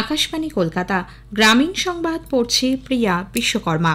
আকাশবাণী কলকাতা। গ্রামীণ সংবাদ পড়ছি প্রিয়া বিশ্বকর্মা।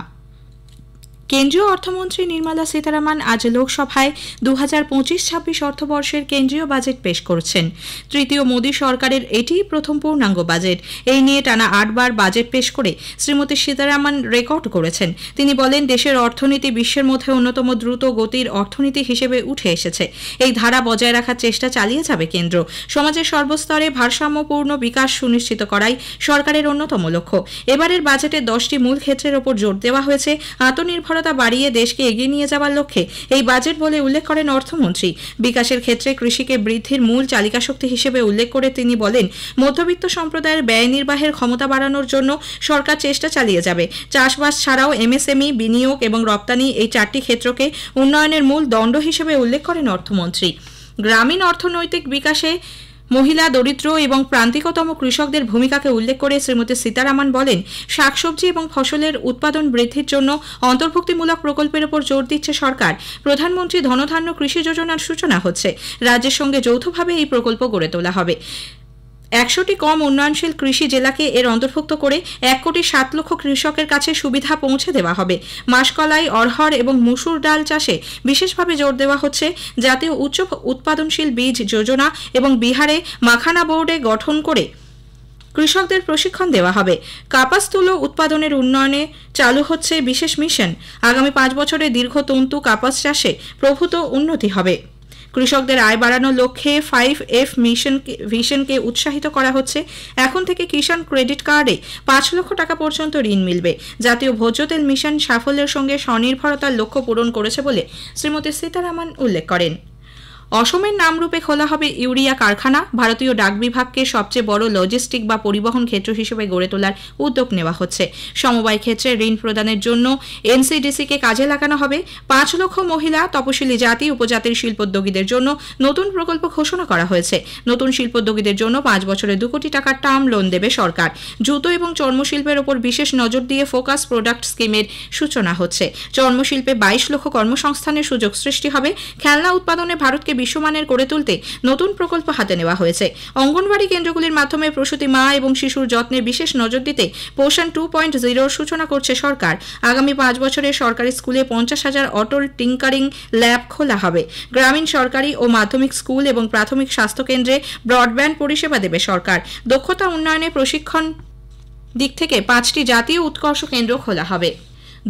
কেন্দ্রীয় অর্থমন্ত্রী নির্মলা সীতারামন আজ লোকসভায় 2025-26 অর্থবর্ষের কেন্দ্রীয় বাজেট পেশ করছেন। তৃতীয় মোদী সরকারের এটিই প্রথম পূর্ণাঙ্গ বাজেট। এই নিয়ে টানা 8 বার বাজেট পেশ করে শ্রীমতী সীতারামন রেকর্ড করেছেন। তিনি বলেন, দেশের অর্থনীতি বিশ্বের মধ্যে অন্যতম দ্রুত গতির অর্থনীতি হিসেবে উঠে এসেছে। এই ধারা বজায় রাখার চেষ্টা চালিয়ে যাবে কেন্দ্র। সমাজের সর্বস্তরে ভারসাম্যপূর্ণ বিকাশ সুনিশ্চিত করাই সরকারের অন্যতম লক্ষ্য। এবারের বাজেটে 10টি মূল ক্ষেত্রের ওপর জোর দেওয়া হয়েছে। আত্মনির্ভর বাড়িয়ে দেশকে এগিয়ে নিয়ে যাওয়ার লক্ষ্যে এই বাজেট বলে উল্লেখ করেন অর্থমন্ত্রী। বিকাশের ক্ষেত্রে কৃষিকে বৃদ্ধির মূল চালিকা শক্তি হিসেবে উল্লেখ করে তিনি বলেন, মধ্যবিত্ত সম্প্রদায়ের ব্যয় নির্বাহের ক্ষমতা বাড়ানোর জন্য সরকার চেষ্টা চালিয়ে যাবে। চাষবাস ছাড়াও এমএসএমই, বিনিয়োগ এবং রপ্তানি, এই 4টি ক্ষেত্রকে উন্নয়নের মূল দণ্ড হিসেবে উল্লেখ করেন অর্থমন্ত্রী। গ্রামীণ অর্থনৈতিক বিকাশে মহিলা, দরিদ্র এবং প্রান্তিকতম কৃষকদের ভূমিকাকে উল্লেখ করে শ্রীমতী সীতারামন বলেন, শাকসবজি এবং ফসলের উৎপাদন বৃদ্ধির জন্য অন্তর্ভুক্তিমূলক প্রকল্পের উপর জোর দিচ্ছে সরকার। প্রধানমন্ত্রী ধনধান্য কৃষি যোজনার সূচনা হচ্ছে। রাজ্যের সঙ্গে যৌথভাবে এই প্রকল্প গড়ে তোলা হবে। 100টি কম উন্নয়নশীল কৃষি জেলাকে এর অন্তর্ভুক্ত করে 1,07,00,000 কৃষকের কাছে সুবিধা পৌঁছে দেওয়া হবে। মাসকলাই, অড়হর এবং মসুর ডাল চাষে বিশেষভাবে জোর দেওয়া হচ্ছে। জাতীয় উচ্চ উৎপাদনশীল বীজ যোজনা এবং বিহারে মাখানা বোর্ডে গঠন করে কৃষকদের প্রশিক্ষণ দেওয়া হবে। কাপাস তুলো উৎপাদনের উন্নয়নে চালু হচ্ছে বিশেষ মিশন। আগামী 5 বছরে দীর্ঘ তন্তু কাপাস চাষে প্রভূত উন্নতি হবে। কৃষকদের আয় বাড়ানোর লক্ষ্যে 5F ভিশনকে উৎসাহিত করা হচ্ছে। এখন থেকে কিষাণ ক্রেডিট কার্ডে 5 লক্ষ টাকা পর্যন্ত ঋণ মিলবে। জাতীয় ভোজ্য তেল মিশন সাফল্যের সঙ্গে স্বনির্ভরতার লক্ষ্য পূরণ করেছে বলে শ্রীমতী সীতারামন উল্লেখ করেন। অসমের নামরূপে খোলা হবে ইউরিয়া কারখানা। ভারতীয় ডাক বিভাগকে সবচেয়ে বড় লজিস্টিক বা পরিবহন ক্ষেত্র হিসেবে গড়ে তোলার উদ্যোগ নেওয়া হচ্ছে। সমবায় ক্ষেত্রে ঋণ প্রদানের জন্য এনসিডিসিকে কাজে লাগানো হবে। 5 লক্ষ মহিলা, তপশিলি জাতি, উপজাতির শিল্পোদ্যোগীদের জন্য নতুন প্রকল্প ঘোষণা করা হয়েছে। নতুন শিল্পোদ্যোগীদের জন্য 5 বছরে 2 কোটি টাকার টার্ম লোন দেবে সরকার। জুতো এবং চর্মশিল্পের ওপর বিশেষ নজর দিয়ে ফোকাস প্রোডাক্ট স্কিমের সূচনা হচ্ছে। চর্মশিল্পে 22 লক্ষ কর্মসংস্থানের সুযোগ সৃষ্টি হবে। খেলনা উৎপাদনে ভারতকে বিশ্বমানের করে তুলতে নতুন প্রকল্প হাতে নেওয়া হয়েছে। অঙ্গনওয়াড়ি কেন্দ্রগুলির মাধ্যমে প্রসূতি মা এবং শিশুর যত্নে বিশেষ নজর দিতে পোষণ 2.0 সূচনা করছে সরকার। আগামী 5 বছরে সরকারি স্কুলে 50,000 অটল টিঙ্কারিং ল্যাব খোলা হবে। গ্রামীণ সরকারি ও মাধ্যমিক স্কুল এবং প্রাথমিক স্বাস্থ্যকেন্দ্রে ব্রডব্যান্ড পরিষেবা দেবে সরকার। দক্ষতা উন্নয়নে প্রশিক্ষণ দিক থেকে 5টি জাতীয় উৎকর্ষ কেন্দ্র খোলা হবে।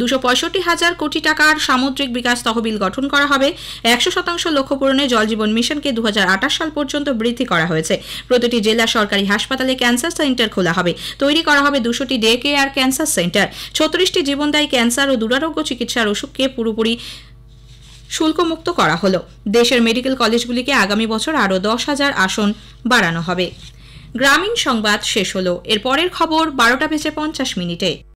265,000 কোটি টাকার সামুদ্রিক বিকাশ তহবিল গঠন করা হবে। 100% লক্ষ্য পূরণে জল জীবন মিশনকে 2028 সাল পর্যন্ত বৃদ্ধি করা হয়েছে। প্রতিটি জেলা সরকারি হাসপাতালে ক্যান্সার সেন্টার খোলা হবে। তৈরি করা হবে 200টি ডে কেয়ার ক্যান্সার সেন্টার। 36টি জীবনদায়ী ক্যান্সার ও দুরারোগ্য চিকিৎসার ওষুধকে পুরোপুরি শুল্কমুক্ত করা হলো। দেশের মেডিকেল কলেজগুলিকে আগামী বছর আরও 10,000 আসন বাড়ানো হবে। গ্রামীণ সংবাদ শেষ হলো। এর পরের খবর 12টা বেজে 50 মিনিটে।